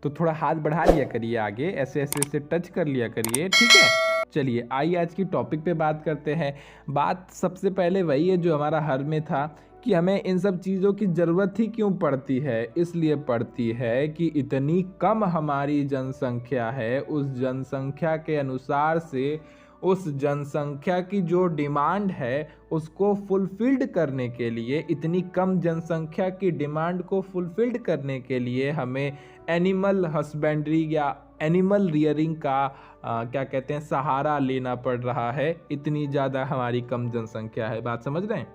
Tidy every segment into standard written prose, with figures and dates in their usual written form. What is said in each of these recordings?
तो थोड़ा हाथ बढ़ा लिया करिए आगे, ऐसे ऐसे ऐसे टच कर लिया करिए, ठीक है। चलिए आइए आज की टॉपिक पे बात करते हैं। बात सबसे पहले वही है जो हमारा हर में था कि हमें इन सब चीज़ों की ज़रूरत ही क्यों पड़ती है। इसलिए पड़ती है कि इतनी कम हमारी जनसंख्या है, उस जनसंख्या के अनुसार से उस जनसंख्या की जो डिमांड है उसको फुलफिल्ड करने के लिए, इतनी कम जनसंख्या की डिमांड को फुलफिल्ड करने के लिए हमें एनिमल हस्बेंड्री या एनिमल रियरिंग का क्या कहते हैं सहारा लेना पड़ रहा है। इतनी ज़्यादा हमारी कम जनसंख्या है, बात समझ रहे हैं।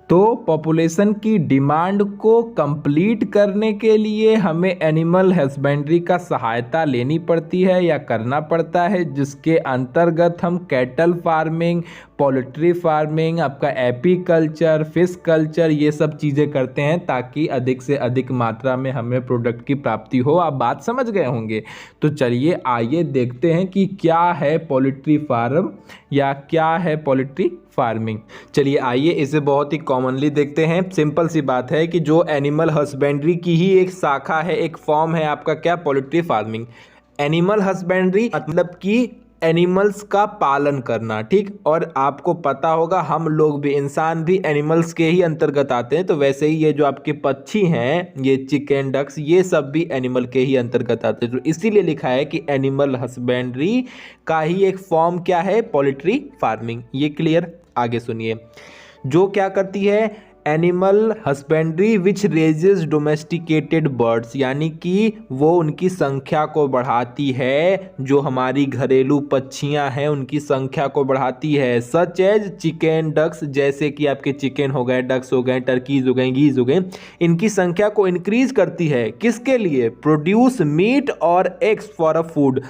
तो पॉपुलेशन की डिमांड को कंप्लीट करने के लिए हमें एनिमल हस्बेंड्री का सहायता लेनी पड़ती है या करना पड़ता है, जिसके अंतर्गत हम कैटल फार्मिंग, पोल्ट्री फार्मिंग, आपका एपीकल्चर, फिश कल्चर, ये सब चीज़ें करते हैं ताकि अधिक से अधिक मात्रा में हमें प्रोडक्ट की प्राप्ति हो। आप बात समझ गए होंगे। तो चलिए आइए देखते हैं कि क्या है पोल्ट्री फार्म या क्या है पोल्ट्री फार्मिंग। चलिए आइए इसे बहुत ही कॉमनली देखते हैं। सिंपल सी बात है कि जो एनिमल हस्बेंड्री की ही एक शाखा है, एक फॉर्म है आपका क्या, पोल्ट्री फार्मिंग। एनिमल हस्बेंड्री मतलब कि एनिमल्स का पालन करना, ठीक। और आपको पता होगा हम लोग भी, इंसान भी एनिमल्स के ही अंतर्गत आते हैं। तो वैसे ही ये जो आपके पक्षी हैं, ये चिकन, डक्स, ये सब भी एनिमल के ही अंतर्गत आते हैं। तो इसीलिए लिखा है कि एनिमल हस्बेंड्री का ही एक फॉर्म क्या है, पोल्ट्री फार्मिंग। ये क्लियर। आगे सुनिए, जो क्या करती है एनिमल हस्बेंड्री विच रेजेस डोमेस्टिकेटेड बर्ड्स, यानी कि वो उनकी संख्या को बढ़ाती है, जो हमारी घरेलू पक्षियां हैं उनकी संख्या को बढ़ाती है। सच एज चिकन, डक्स, जैसे कि आपके चिकन हो गए, डक्स हो गए, टर्कीज हो गए, गीज हो गए, इनकी संख्या को इंक्रीज करती है। किसके लिए? प्रोड्यूस मीट और eggs for a food.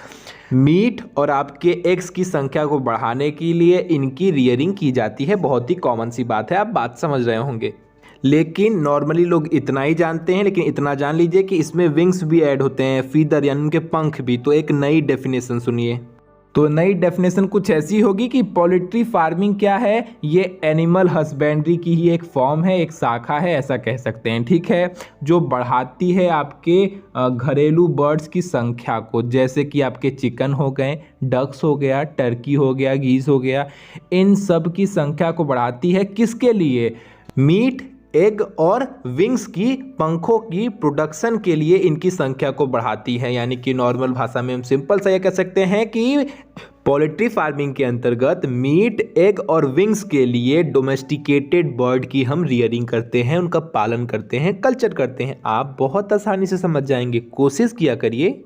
Meat और आपके एग्स की संख्या को बढ़ाने के लिए इनकी रियरिंग की जाती है। बहुत ही कॉमन सी बात है, आप बात समझ रहे होंगे। लेकिन नॉर्मली लोग इतना ही जानते हैं, लेकिन इतना जान लीजिए कि इसमें विंग्स भी ऐड होते हैं, फीदर यानी उनके पंख भी। तो एक नई डेफिनेशन सुनिए। तो नई डेफिनेशन कुछ ऐसी होगी कि पोल्ट्री फार्मिंग क्या है, ये एनिमल हस्बेंड्री की ही एक फॉर्म है, एक शाखा है, ऐसा कह सकते हैं, ठीक है। जो बढ़ाती है आपके घरेलू बर्ड्स की संख्या को, जैसे कि आपके चिकन हो गए, डक्स हो गया, टर्की हो गया, गीज हो गया, इन सब की संख्या को बढ़ाती है। किसके लिए? मीट, एग और विंग्स की, पंखों की प्रोडक्शन के लिए इनकी संख्या को बढ़ाती है। यानी कि नॉर्मल भाषा में हम सिंपल सा ये कह सकते हैं कि पोल्ट्री फार्मिंग के अंतर्गत मीट, एग और विंग्स के लिए डोमेस्टिकेटेड बर्ड की हम रियरिंग करते हैं, उनका पालन करते हैं, कल्चर करते हैं। आप बहुत आसानी से समझ जाएंगे, कोशिश किया करिए।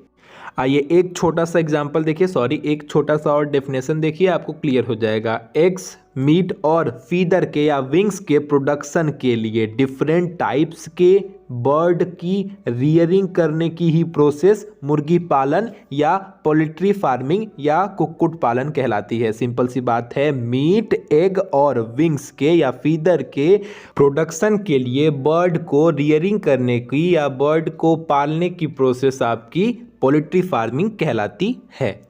आइए एक छोटा सा एग्जांपल देखिए, एक छोटा सा और डेफिनेशन देखिए, आपको क्लियर हो जाएगा। एग्स, मीट और फीदर के या विंग्स के प्रोडक्शन के लिए डिफरेंट टाइप्स के बर्ड की रियरिंग करने की ही प्रोसेस मुर्गी पालन या पोल्ट्री फार्मिंग या कुक्कुट पालन कहलाती है। सिंपल सी बात है, मीट, एग और विंग्स के या फीदर के प्रोडक्शन के लिए बर्ड को रियरिंग करने की या बर्ड को पालने की प्रोसेस आपकी पोल्ट्री फार्मिंग कहलाती है।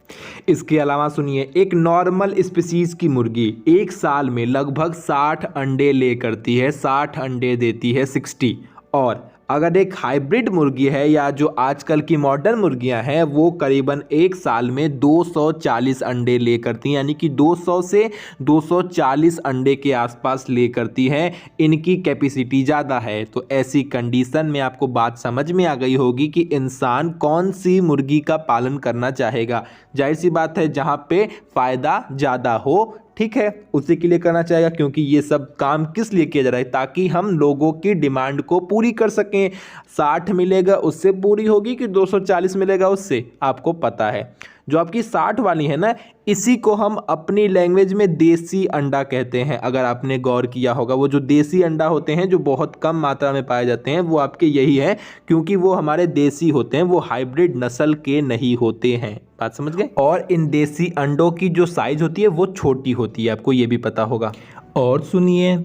इसके अलावा सुनिए, एक नॉर्मल स्पीसीज की मुर्गी एक साल में लगभग 60 अंडे ले करती है, 60 अंडे देती है, 60। और अगर एक हाइब्रिड मुर्गी है या जो आजकल की मॉडर्न मुर्गियां हैं, वो करीबन एक साल में 240 अंडे ले करती हैं, यानी कि 200 से 240 अंडे के आसपास ले करती हैं। इनकी कैपेसिटी ज़्यादा है। तो ऐसी कंडीशन में आपको बात समझ में आ गई होगी कि इंसान कौन सी मुर्गी का पालन करना चाहेगा। जाहिर सी बात है, जहाँ पे फ़ायदा ज़्यादा हो, ठीक है, उसी के लिए करना चाहेगा। क्योंकि ये सब काम किस लिए किया जा रहा है? ताकि हम लोगों की डिमांड को पूरी कर सकें। 60 मिलेगा उससे पूरी होगी कि 240 मिलेगा उससे, आपको पता है। जो आपकी 60 वाली है ना, इसी को हम अपनी लैंग्वेज में देसी अंडा कहते हैं। अगर आपने गौर किया होगा, वो जो देसी अंडा होते हैं जो बहुत कम मात्रा में पाए जाते हैं, वो आपके यही है, क्योंकि वो हमारे देसी होते हैं, वो हाइब्रिड नस्ल के नहीं होते हैं। बात समझ गए? और इन देसी अंडों की जो साइज होती है वो छोटी होती है, आपको ये भी पता होगा। और सुनिए,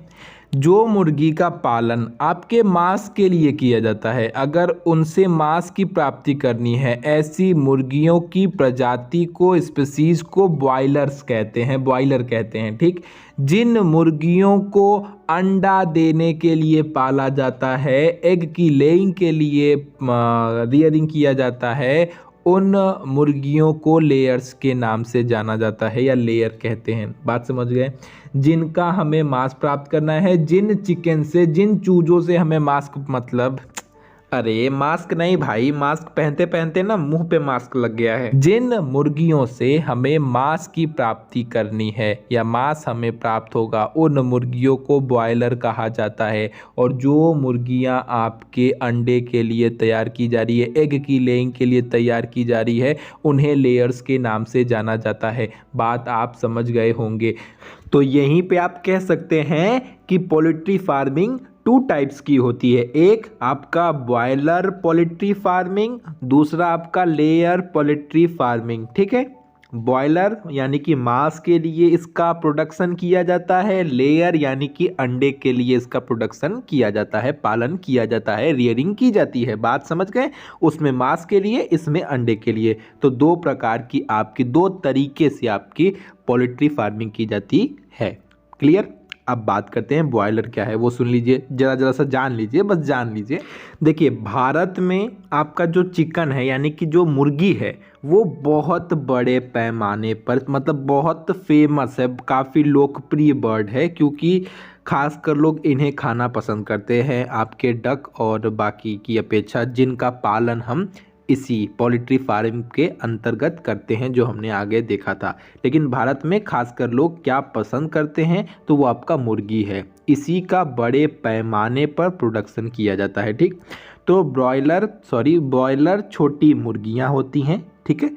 जो मुर्गी का पालन आपके मांस के लिए किया जाता है, अगर उनसे मांस की प्राप्ति करनी है, ऐसी मुर्गियों की प्रजाति को, स्पीसीज को बॉयलर्स कहते हैं, बॉयलर कहते हैं, ठीक। जिन मुर्गियों को अंडा देने के लिए पाला जाता है, एग की लेइंग के लिए रियरिंग किया जाता है, उन मुर्गियों को लेयर्स के नाम से जाना जाता है या लेयर कहते हैं। बात समझ गए? जिनका हमें मांस प्राप्त करना है, जिन चिकन से, जिन चूजों से हमें मांस, मतलब अरे मास्क नहीं भाई, मास्क पहनते पहनते ना मुंह पे मास्क लग गया है। जिन मुर्गियों से हमें मांस की प्राप्ति करनी है या मांस हमें प्राप्त होगा, उन मुर्गियों को बॉयलर कहा जाता है। और जो मुर्गियां आपके अंडे के लिए तैयार की जा रही है, एग की लेइंग के लिए तैयार की जा रही है, उन्हें लेयर्स के नाम से जाना जाता है। बात आप समझ गए होंगे। तो यहीं पे आप कह सकते हैं कि पोल्ट्री फार्मिंग टू टाइप्स की होती है। एक आपका बॉयलर पोल्ट्री फार्मिंग, दूसरा आपका लेयर पोल्ट्री फार्मिंग, ठीक है। बॉयलर यानी कि मांस के लिए इसका प्रोडक्शन किया जाता है, लेयर यानी कि अंडे के लिए इसका प्रोडक्शन किया जाता है, पालन किया जाता है, रियरिंग की जाती है। बात समझ गए? उसमें मांस के लिए, इसमें अंडे के लिए। तो दो प्रकार की आपकी, दो तरीके से आपकी पोल्ट्री फार्मिंग की जाती है। क्लियर? अब बात करते हैं बॉयलर क्या है, वो सुन लीजिए, जरा सा जान लीजिए, बस जान लीजिए। देखिए, भारत में आपका जो चिकन है यानी कि जो मुर्गी है, वो बहुत बड़े पैमाने पर, मतलब बहुत फेमस है, काफ़ी लोकप्रिय बर्ड है, क्योंकि खासकर लोग इन्हें खाना पसंद करते हैं, आपके डक और बाकी की अपेक्षा, जिनका पालन हम इसी पोल्ट्री फार्म के अंतर्गत करते हैं, जो हमने आगे देखा था। लेकिन भारत में खासकर लोग क्या पसंद करते हैं, तो वो आपका मुर्गी है, इसी का बड़े पैमाने पर प्रोडक्शन किया जाता है, ठीक। तो बॉयलर छोटी मुर्गियां होती हैं, ठीक है।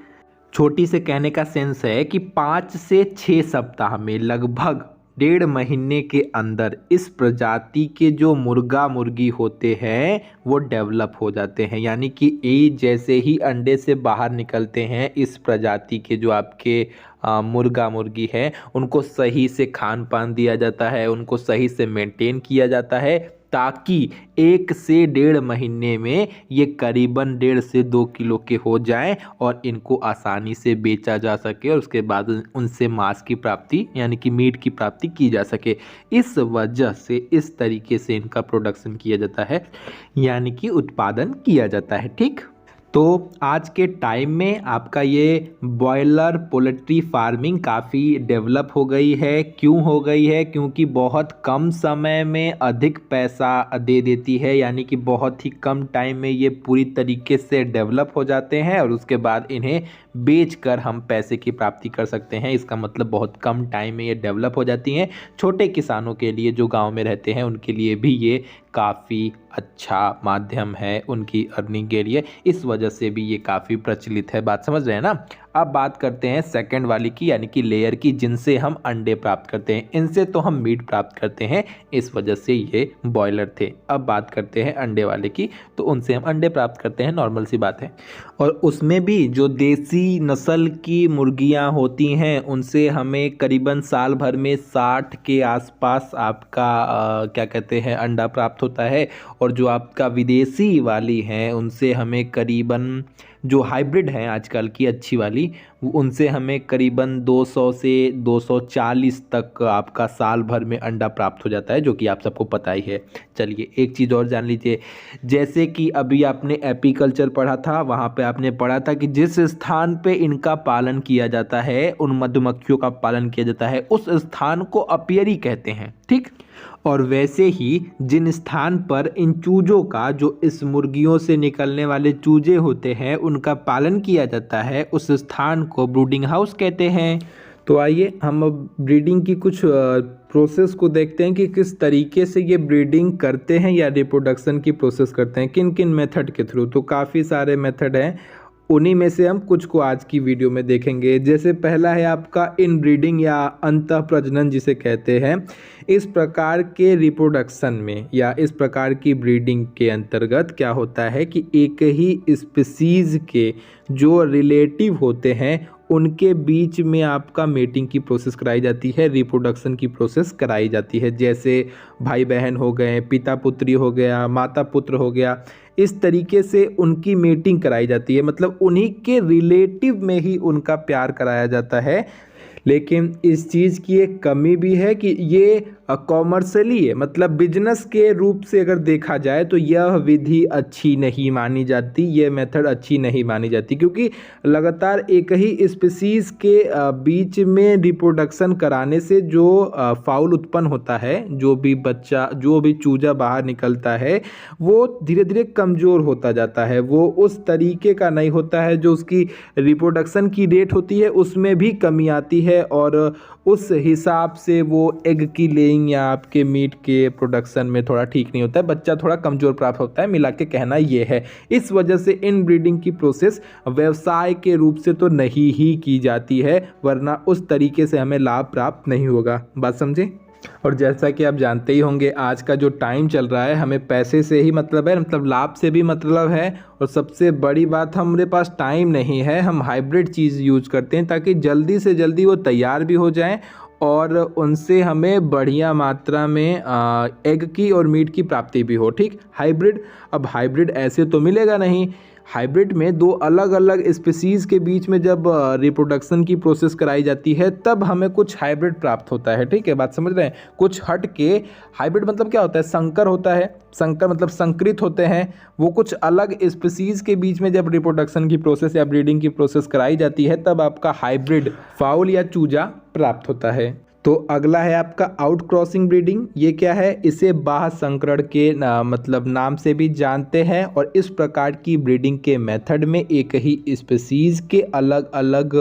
छोटी से कहने का सेंस है कि 5 से 6 सप्ताह में, लगभग 1.5 महीने के अंदर इस प्रजाति के जो मुर्गा मुर्गी होते हैं वो डेवलप हो जाते हैं। यानी कि ये जैसे ही अंडे से बाहर निकलते हैं, इस प्रजाति के जो आपके मुर्गा मुर्गी हैं, उनको सही से खान पान दिया जाता है, उनको सही से मेंटेन किया जाता है, ताकि 1 से 1.5 महीने में ये करीबन 1.5 से 2 किलो के हो जाएं और इनको आसानी से बेचा जा सके और उसके बाद उनसे मांस की प्राप्ति यानी कि मीट की प्राप्ति की जा सके। इस वजह से इस तरीके से इनका प्रोडक्शन किया जाता है, यानी कि उत्पादन किया जाता है, ठीक। तो आज के टाइम में आपका ये बॉयलर पोल्ट्री फार्मिंग काफ़ी डेवलप हो गई है। क्यों हो गई है? क्योंकि बहुत कम समय में अधिक पैसा दे देती है, यानी कि बहुत ही कम टाइम में ये पूरी तरीके से डेवलप हो जाते हैं और उसके बाद इन्हें बेचकर हम पैसे की प्राप्ति कर सकते हैं। इसका मतलब बहुत कम टाइम में ये डेवलप हो जाती हैं। छोटे किसानों के लिए, जो गाँव में रहते हैं, उनके लिए भी ये काफ़ी अच्छा माध्यम है उनकी अर्निंग के लिए। इस वजह से भी ये काफ़ी प्रचलित है। बात समझ रहे हैं ना? अब बात करते हैं सेकंड वाली की, यानी कि लेयर की, जिनसे हम अंडे प्राप्त करते हैं। इनसे तो हम मीट प्राप्त करते हैं, इस वजह से ये बॉयलर थे। अब बात करते हैं अंडे वाले की, तो उनसे हम अंडे प्राप्त करते हैं, नॉर्मल सी बात है। और उसमें भी जो देसी नस्ल की मुर्गियां होती हैं, उनसे हमें करीबन साल भर में 60 के आसपास आपका क्या कहते हैं, अंडा प्राप्त होता है। और जो आपका विदेशी वाली हैं, उनसे हमें करीबन, जो हाइब्रिड हैं आजकल की अच्छी वाली, उनसे हमें करीबन 200 से 240 तक आपका साल भर में अंडा प्राप्त हो जाता है, जो कि आप सबको पता ही है। चलिए एक चीज़ और जान लीजिए, जैसे कि अभी आपने एपीकल्चर पढ़ा था, वहाँ पे आपने पढ़ा था कि जिस स्थान पे इनका पालन किया जाता है, उन मधुमक्खियों का पालन किया जाता है, उस स्थान को अपियरी कहते हैं, ठीक। और वैसे ही जिन स्थान पर इन चूजों का, जो इस मुर्गियों से निकलने वाले चूजे होते हैं, उनका पालन किया जाता है, उस स्थान को ब्रूडिंग हाउस कहते हैं। तो आइए हम अब ब्रीडिंग की कुछ प्रोसेस को देखते हैं कि किस तरीके से ये ब्रीडिंग करते हैं या रिप्रोडक्शन की प्रोसेस करते हैं, किन किन मेथड के थ्रू। तो काफ़ी सारे मेथड हैं, उन्हीं में से हम कुछ को आज की वीडियो में देखेंगे। जैसे पहला है आपका इनब्रीडिंग या अंतः प्रजनन जिसे कहते हैं। इस प्रकार के रिप्रोडक्शन में या इस प्रकार की ब्रीडिंग के अंतर्गत क्या होता है कि एक ही स्पीसीज के जो रिलेटिव होते हैं, उनके बीच में आपका मेटिंग की प्रोसेस कराई जाती है, रिप्रोडक्शन की प्रोसेस कराई जाती है। जैसे भाई बहन हो गए, पिता पुत्री हो गया, माता पुत्र हो गया, इस तरीके से उनकी मेटिंग कराई जाती है, मतलब उन्हीं के रिलेटिव में ही उनका प्यार कराया जाता है। लेकिन इस चीज़ की एक कमी भी है कि ये कॉमर्शियली है, मतलब बिजनेस के रूप से अगर देखा जाए तो यह विधि अच्छी नहीं मानी जाती, ये मेथड अच्छी नहीं मानी जाती, क्योंकि लगातार एक ही स्पीसीज़ के बीच में रिप्रोडक्शन कराने से जो फाउल उत्पन्न होता है, जो भी बच्चा, जो भी चूजा बाहर निकलता है, वो धीरे धीरे कमज़ोर होता जाता है, वो उस तरीके का नहीं होता है। जो उसकी रिप्रोडक्शन की रेट होती है उसमें भी कमी आती है, और उस हिसाब से वो एग की लेइंग या आपके मीट के प्रोडक्शन में थोड़ा ठीक नहीं होता है, बच्चा थोड़ा कमज़ोर प्राप्त होता है, मिला के कहना ये है। इस वजह से इन ब्रीडिंग की प्रोसेस व्यवसाय के रूप से तो नहीं ही की जाती है, वरना उस तरीके से हमें लाभ प्राप्त नहीं होगा। बात समझे? और जैसा कि आप जानते ही होंगे, आज का जो टाइम चल रहा है, हमें पैसे से ही मतलब है, मतलब लाभ से भी मतलब है, और सबसे बड़ी बात, हमारे पास टाइम नहीं है, हम हाइब्रिड चीज़ यूज करते हैं ताकि जल्दी से जल्दी वो तैयार भी हो जाएं और उनसे हमें बढ़िया मात्रा में एग की और मीट की प्राप्ति भी हो। ठीक, हाइब्रिड, अब हाइब्रिड ऐसे तो मिलेगा नहीं। हाइब्रिड में दो अलग अलग स्पीसीज़ के बीच में जब रिप्रोडक्शन की प्रोसेस कराई जाती है तब हमें कुछ हाइब्रिड प्राप्त होता है। ठीक है, बात समझ रहे हैं? कुछ हट के हाइब्रिड मतलब क्या होता है? संकर होता है। संकर मतलब संकरित होते हैं, वो कुछ अलग स्पीसीज़ के बीच में जब रिप्रोडक्शन की प्रोसेस या ब्रीडिंग की प्रोसेस कराई जाती है तब आपका हाइब्रिड फाउल या चूजा प्राप्त होता है। तो अगला है आपका आउट क्रॉसिंग ब्रीडिंग। ये क्या है? इसे बाह्य संकरण के मतलब नाम से भी जानते हैं, और इस प्रकार की ब्रीडिंग के मेथड में एक ही स्पीसीज़ के अलग अलग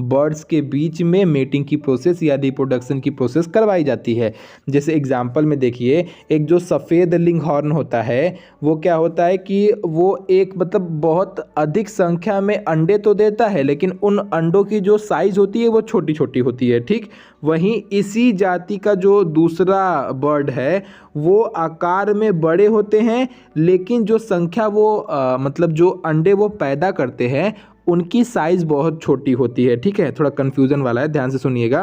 बर्ड्स के बीच में मेटिंग की प्रोसेस या रिप्रोडक्शन की प्रोसेस करवाई जाती है। जैसे एग्जांपल में देखिए, एक जो सफ़ेद लिंगहॉर्न होता है, वो क्या होता है कि वो एक मतलब बहुत अधिक संख्या में अंडे तो देता है, लेकिन उन अंडों की जो साइज़ होती है वो छोटी छोटी होती है। ठीक, वहीं इसी जाति का जो दूसरा बर्ड है वो आकार में बड़े होते हैं, लेकिन जो संख्या वो मतलब जो अंडे वो पैदा करते हैं उनकी साइज़ बहुत छोटी होती है। ठीक है, थोड़ा कन्फ्यूज़न वाला है, ध्यान से सुनिएगा।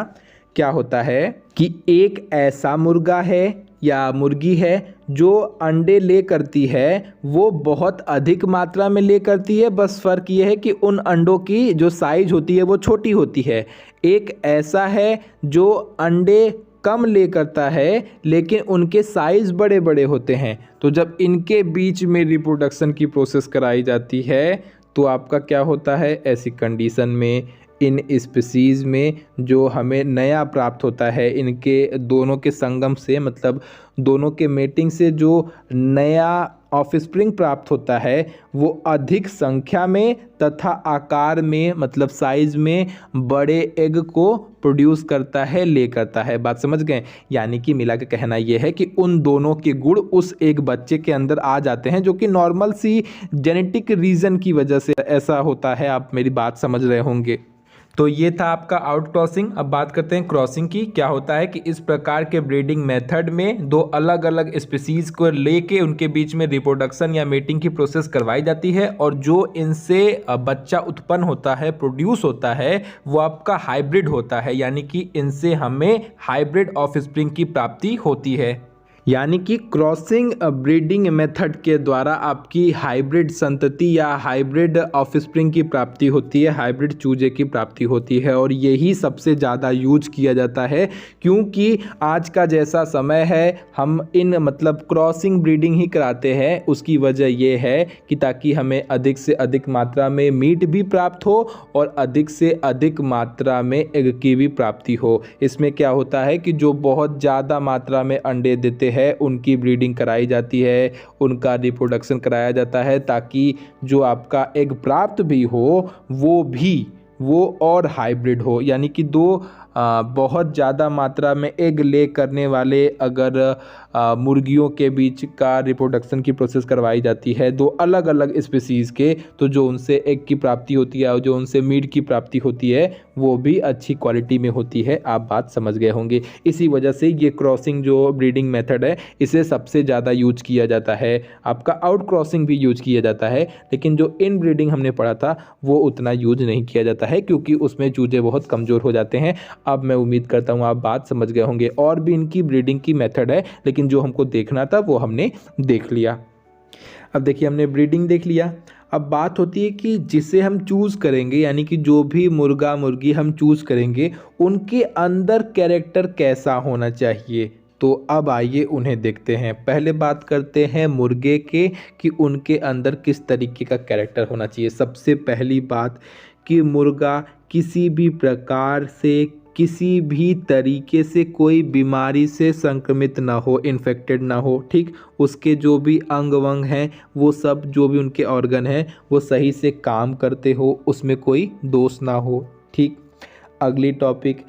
क्या होता है कि एक ऐसा मुर्गा है या मुर्गी है जो अंडे ले करती है, वो बहुत अधिक मात्रा में ले करती है, बस फ़र्क ये है कि उन अंडों की जो साइज़ होती है वो छोटी होती है। एक ऐसा है जो अंडे कम ले करता है लेकिन उनके साइज़ बड़े बड़े होते हैं। तो जब इनके बीच में रिप्रोडक्शन की प्रोसेस कराई जाती है तो आपका क्या होता है? ऐसी कंडीशन में इन स्पीसीज़ में जो हमें नया प्राप्त होता है, इनके दोनों के संगम से, मतलब दोनों के मेटिंग से जो नया ऑफस्प्रिंग प्राप्त होता है वो अधिक संख्या में तथा आकार में, मतलब साइज़ में बड़े एग को प्रोड्यूस करता है, ले करता है। बात समझ गए? यानी कि मिला के कहना ये है कि उन दोनों के गुण उस एक बच्चे के अंदर आ जाते हैं, जो कि नॉर्मल सी जेनेटिक रीज़न की वजह से ऐसा होता है। आप मेरी बात समझ रहे होंगे। तो ये था आपका आउट क्रॉसिंग। अब बात करते हैं क्रॉसिंग की। क्या होता है कि इस प्रकार के ब्रीडिंग मेथड में दो अलग अलग स्पीसीज़ को लेके उनके बीच में रिप्रोडक्शन या मेटिंग की प्रोसेस करवाई जाती है, और जो इनसे बच्चा उत्पन्न होता है, प्रोड्यूस होता है, वो आपका हाइब्रिड होता है। यानी कि इनसे हमें हाइब्रिड ऑफस्प्रिंग की प्राप्ति होती है। यानी कि क्रॉसिंग ब्रीडिंग मेथड के द्वारा आपकी हाइब्रिड संतति या हाइब्रिड ऑफस्प्रिंग की प्राप्ति होती है, हाइब्रिड चूजे की प्राप्ति होती है, और यही सबसे ज़्यादा यूज किया जाता है। क्योंकि आज का जैसा समय है, हम इन मतलब क्रॉसिंग ब्रीडिंग ही कराते हैं। उसकी वजह ये है कि ताकि हमें अधिक से अधिक मात्रा में मीट भी प्राप्त हो और अधिक से अधिक मात्रा में एग की भी प्राप्ति हो। इसमें क्या होता है कि जो बहुत ज़्यादा मात्रा में अंडे देते हैं उनकी ब्रीडिंग कराई जाती है, उनका रिप्रोडक्शन कराया जाता है, ताकि जो आपका एग प्राप्त भी हो वो और हाइब्रिड हो। यानी कि दो बहुत ज़्यादा मात्रा में एग ले करने वाले अगर मुर्गियों के बीच का रिप्रोडक्शन की प्रोसेस करवाई जाती है, दो अलग अलग स्पीसीज़ के, तो जो उनसे एग की प्राप्ति होती है और जो उनसे मीट की प्राप्ति होती है वो भी अच्छी क्वालिटी में होती है। आप बात समझ गए होंगे। इसी वजह से ये क्रॉसिंग जो ब्रीडिंग मेथड है इसे सबसे ज़्यादा यूज किया जाता है। आपका आउट क्रॉसिंग भी यूज किया जाता है, लेकिन जो इन ब्रीडिंग हमने पढ़ा था वो उतना यूज नहीं किया जाता है क्योंकि उसमें चूजे बहुत कमज़ोर हो जाते हैं। अब मैं उम्मीद करता हूँ आप बात समझ गए होंगे। और भी इनकी ब्रीडिंग की मेथड है, लेकिन जो हमको देखना था वो हमने देख लिया। अब देखिए हमने ब्रीडिंग देख लिया। अब बात होती है कि जिसे हम चूज़ करेंगे, यानी कि जो भी मुर्गा मुर्गी हम चूज़ करेंगे उनके अंदर कैरेक्टर कैसा होना चाहिए। तो अब आइए उन्हें देखते हैं। पहले बात करते हैं मुर्गे के कि उनके अंदर किस तरीके का कैरेक्टर होना चाहिए। सबसे पहली बात कि मुर्गा किसी भी प्रकार से, किसी भी तरीके से कोई बीमारी से संक्रमित ना हो, इन्फेक्टेड ना हो, ठीक। उसके जो भी अंग वंग हैं वो सब, जो भी उनके ऑर्गन हैं वो सही से काम करते हो, उसमें कोई दोष ना हो, ठीक। अगली टॉपिक,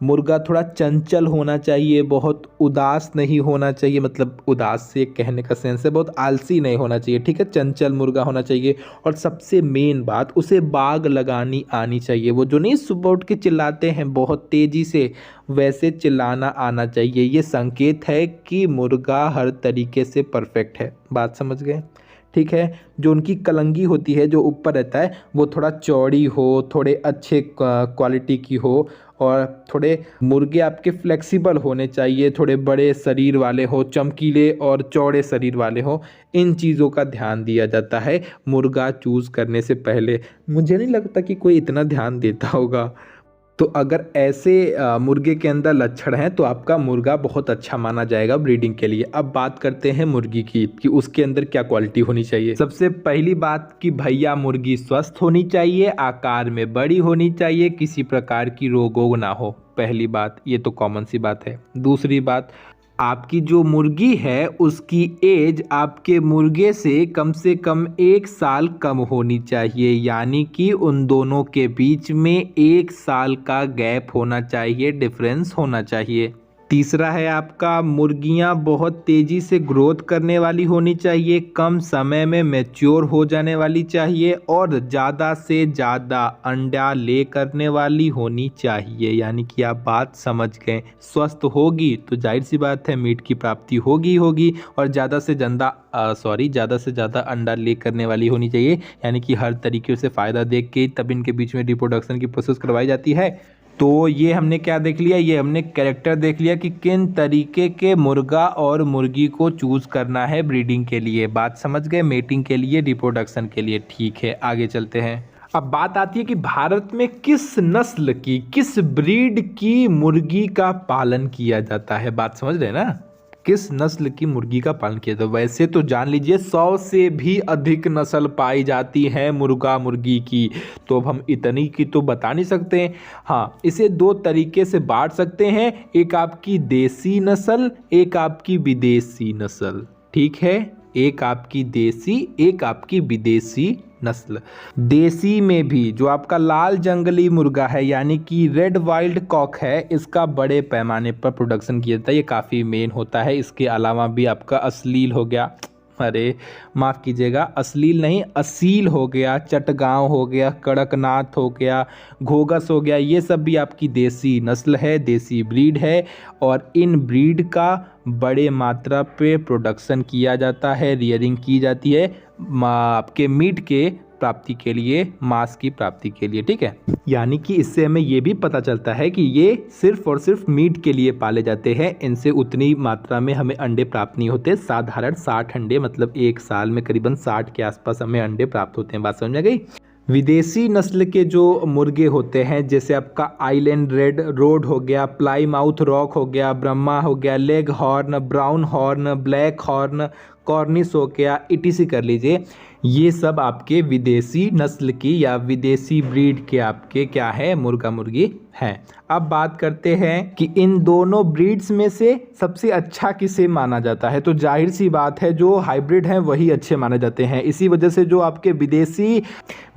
मुर्गा थोड़ा चंचल होना चाहिए, बहुत उदास नहीं होना चाहिए, मतलब उदास से कहने का सेंस है बहुत आलसी नहीं होना चाहिए, ठीक है। चंचल मुर्गा होना चाहिए। और सबसे मेन बात, उसे बाग लगानी आनी चाहिए। वो जो नहीं सुबह उठ के चिल्लाते हैं बहुत तेज़ी से, वैसे चिल्लाना आना चाहिए। ये संकेत है कि मुर्गा हर तरीके से परफेक्ट है। बात समझ गए, ठीक है। जो उनकी कलंगी होती है, जो ऊपर रहता है, वो थोड़ा चौड़ी हो, थोड़े अच्छे क्वालिटी की हो, और थोड़े मुर्गे आपके फ्लेक्सिबल होने चाहिए, थोड़े बड़े शरीर वाले हो, चमकीले और चौड़े शरीर वाले हो। इन चीज़ों का ध्यान दिया जाता है मुर्गा चूज़ करने से पहले। मुझे नहीं लगता कि कोई इतना ध्यान देता होगा। तो अगर ऐसे मुर्गे के अंदर लक्षण हैं तो आपका मुर्गा बहुत अच्छा माना जाएगा ब्रीडिंग के लिए। अब बात करते हैं मुर्गी की कि उसके अंदर क्या क्वालिटी होनी चाहिए। सबसे पहली बात कि भैया मुर्गी स्वस्थ होनी चाहिए, आकार में बड़ी होनी चाहिए, किसी प्रकार की रोग वोग ना हो। पहली बात, ये तो कॉमन सी बात है। दूसरी बात, आपकी जो मुर्गी है उसकी एज आपके मुर्गे से कम 1 साल कम होनी चाहिए, यानी कि उन दोनों के बीच में 1 साल का गैप होना चाहिए, डिफरेंस होना चाहिए। तीसरा है आपका, मुर्गियां बहुत तेज़ी से ग्रोथ करने वाली होनी चाहिए, कम समय में मैच्योर हो जाने वाली चाहिए, और ज़्यादा से ज़्यादा अंडा ले करने वाली होनी चाहिए। यानी कि आप बात समझ गए। स्वस्थ होगी तो जाहिर सी बात है मीट की प्राप्ति होगी होगी, और ज़्यादा से ज़्यादा अंडा ले करने वाली होनी चाहिए। यानी कि हर तरीके से फ़ायदा देख के तब इनके बीच में रिप्रोडक्शन की प्रोसेस करवाई जाती है। तो ये हमने क्या देख लिया, ये हमने कैरेक्टर देख लिया कि किन तरीके के मुर्गा और मुर्गी को चूज़ करना है ब्रीडिंग के लिए। बात समझ गए, मेटिंग के लिए, रिप्रोडक्शन के लिए, ठीक है। आगे चलते हैं। अब बात आती है कि भारत में किस नस्ल की, किस ब्रीड की मुर्गी का पालन किया जाता है। बात समझ रहे हैं ना, किस नस्ल की मुर्गी का पालन किया जाता है। वैसे तो जान लीजिए 100 से भी अधिक नस्ल पाई जाती है मुर्गा मुर्गी की, तो अब हम इतनी की तो बता नहीं सकते। हाँ, इसे 2 तरीके से बांट सकते हैं, एक आपकी देसी नस्ल, एक आपकी विदेशी नस्ल, ठीक है। एक आपकी देसी, एक आपकी विदेशी नस्ल। देसी में भी जो आपका लाल जंगली मुर्गा है, यानी कि रेड वाइल्ड कॉक है, इसका बड़े पैमाने पर प्रोडक्शन किया जाता है। ये काफ़ी मेन होता है। इसके अलावा भी आपका अश्लील हो गया, अरे माफ़ कीजिएगा, अश्लील नहीं असील हो गया, चटगांव हो गया, कड़कनाथ हो गया, घोगस हो गया, ये सब भी आपकी देसी नस्ल है, देसी ब्रीड है। और इन ब्रीड का बड़े मात्रा पे प्रोडक्शन किया जाता है, रियरिंग की जाती है आपके मीट के प्राप्ति के लिए, मांस की प्राप्ति के लिए, ठीक है। यानी कि इससे हमें ये भी पता चलता है कि ये सिर्फ और सिर्फ मीट के लिए पाले जाते हैं। इनसे उतनी मात्रा में हमें अंडे प्राप्त नहीं होते। साधारण 60 अंडे, मतलब 1 साल में करीबन 60 के आसपास हमें अंडे प्राप्त होते हैं। बात समझ में गई। विदेशी नस्ल के जो मुर्गे होते हैं, जैसे आपका आइलैंड रेड रोड हो गया, प्लाईमाउथ रॉक हो गया, ब्रह्मा हो गया, leg horn, brown horn, black horn, Cornish हो गया, ईटीसी कर लीजिए, ये सब आपके विदेशी नस्ल की या विदेशी ब्रीड के आपके क्या है, मुर्गा मुर्गी हैं। अब बात करते हैं कि इन दोनों ब्रीड्स में से सबसे अच्छा किसे माना जाता है। तो जाहिर सी बात है जो हाइब्रिड हैं वही अच्छे माने जाते हैं। इसी वजह से जो आपके विदेशी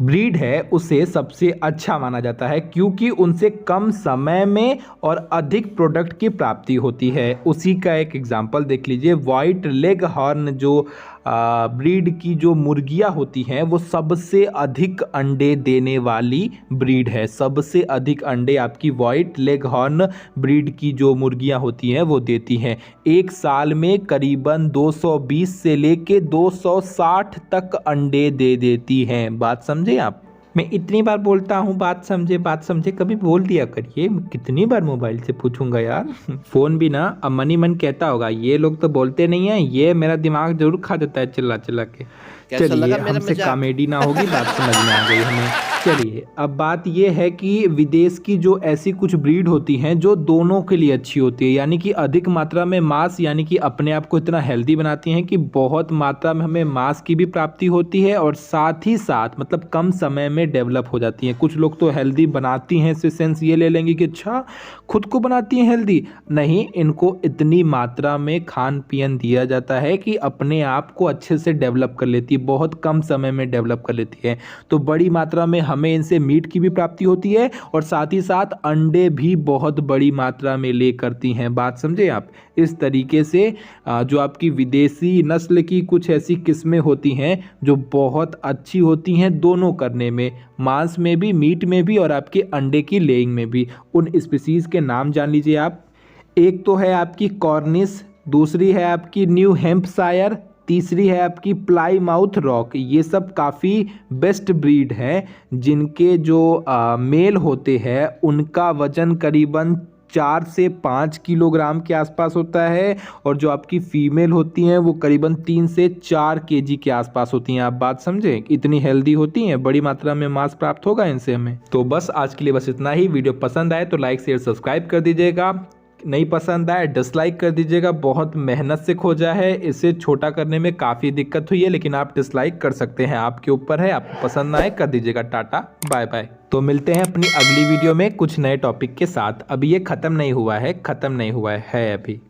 ब्रीड है उसे सबसे अच्छा माना जाता है, क्योंकि उनसे कम समय में और अधिक प्रोडक्ट की प्राप्ति होती है। उसी का एक एग्जांपल देख लीजिए, वाइट लेग हॉर्न जो ब्रीड की जो मुर्गियां होती हैं वो सबसे अधिक अंडे देने वाली ब्रीड है। सबसे अधिक अंडे आपकी वाइट लेग हॉर्न ब्रीड की जो मुर्गियां होती हैं वो देती हैं। एक साल में करीबन 220 से लेके 260 तक अंडे दे देती हैं। बात समझे आप? मैं इतनी बार बोलता हूँ बात समझे, कभी बोल दिया करिए। कितनी बार मोबाइल से पूछूंगा यार। फोन भी ना अब मन ही मन कहता होगा ये लोग तो बोलते नहीं है, ये मेरा दिमाग जरूर खा जाता है चिल्ला चिल्ला के। चलिए हमसे कॉमेडी ना होगी, बात समझ में आ गई हमें। चलिए अब बात ये है कि विदेश की जो ऐसी कुछ ब्रीड होती हैं जो दोनों के लिए अच्छी होती है, यानी कि अधिक मात्रा में मांस, यानी कि अपने आप को इतना हेल्दी बनाती हैं कि बहुत मात्रा में हमें मांस की भी प्राप्ति होती है और साथ ही साथ मतलब कम समय में डेवलप हो जाती हैं। कुछ लोग तो हेल्दी बनाती हैं इससे सेंस ये ले लेंगे कि अच्छा खुद को बनाती हैं हेल्दी, नहीं, इनको इतनी मात्रा में खान पियन दिया जाता है कि अपने आप को अच्छे से डेवलप कर लेती है, बहुत कम समय में डेवलप कर लेती है। तो बड़ी मात्रा में हमें इनसे मीट की भी प्राप्ति होती है और साथ ही साथ अंडे भी बहुत बड़ी मात्रा में ले करती हैं। बात समझे आप? इस तरीके से जो आपकी विदेशी नस्ल की कुछ ऐसी किस्में होती हैं जो बहुत अच्छी होती हैं दोनों करने में, मांस में भी, मीट में भी और आपके अंडे की लेइंग में भी। उन स्पीसीज के नाम जान लीजिए आप। एक तो है आपकी कॉर्निश, दूसरी है आपकी न्यू हैम्पशायर, तीसरी है आपकी प्लाईमाउथ रॉक। ये सब काफ़ी बेस्ट ब्रीड हैं जिनके जो मेल होते हैं उनका वजन करीबन 4 से 5 किलोग्राम के आसपास होता है और जो आपकी फीमेल होती हैं वो करीबन 3 से 4 केजी के आसपास होती हैं। आप बात समझें, इतनी हेल्दी होती हैं, बड़ी मात्रा में मांस प्राप्त होगा इनसे हमें। तो बस आज के लिए बस इतना ही। वीडियो पसंद आए तो लाइक शेयर सब्सक्राइब कर दीजिएगा, नहीं पसंद आए डिसलाइक कर दीजिएगा। बहुत मेहनत से खोजा है, इसे छोटा करने में काफ़ी दिक्कत हुई है, लेकिन आप डिसलाइक कर सकते हैं, आपके ऊपर है। आपको पसंद आए कर दीजिएगा। Tata bye bye. तो मिलते हैं अपनी अगली वीडियो में कुछ नए टॉपिक के साथ। अभी ये ख़त्म नहीं हुआ है, अभी।